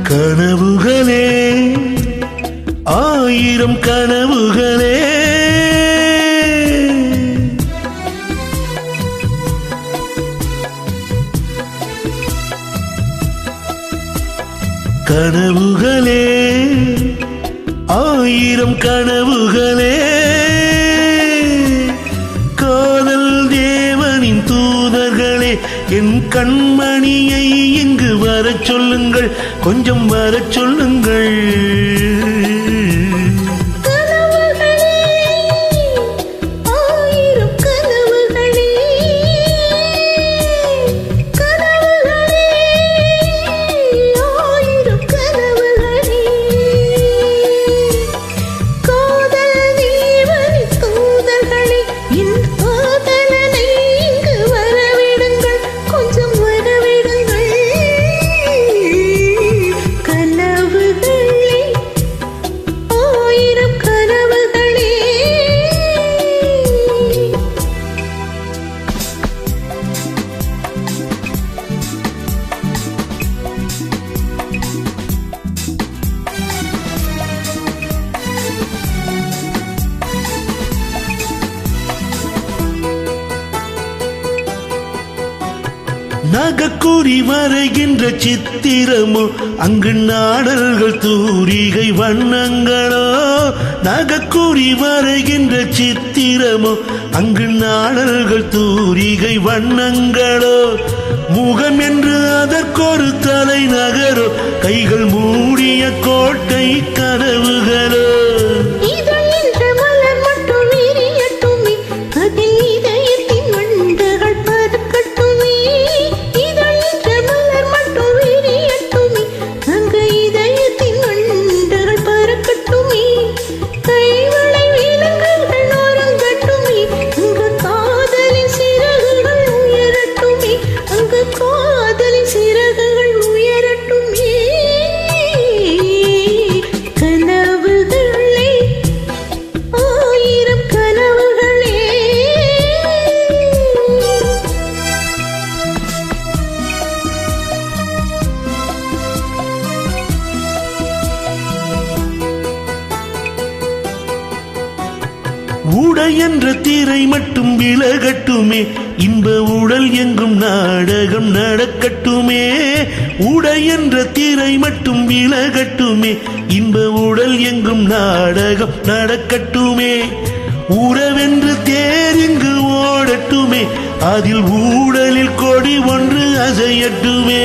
கனவுகளே ஆயிரம் கனவுகளே கனவுகளே ஆயிரம் கனவுகளே காதல் தேவனின் தூதர்களே என் கண்மணியை இங்கு வரச் சொல்லுங்கள் கொஞ்சம் வரச் சொல்லுங்கள் நகக்கூறி வரைகின்ற சித்திரமோ அங்கு நாடல்கள் தூரிகை வண்ணங்களோ நகக்கூறி வரைகின்ற சித்திரமோ அங்கு நாடல்கள் தூரிகை வண்ணங்களோ முகம் என்று அதற்கொரு தலை நகரோ கைகள் மூடிய கோட்டை கனவுகளோ உடை என்ற தீரை மட்டும் விலகட்டுமே இன்ப உடல் எங்கும் நாடகம் நடக்கட்டுமே உடை என்ற தீரை மட்டும் விலகட்டுமே இன்ப உடல் எங்கும் நாடகம் நடக்கட்டுமே உறவென்று தேரிங்கு ஓடட்டுமே அதில் ஊடலில் கொடி ஒன்று அசையட்டுமே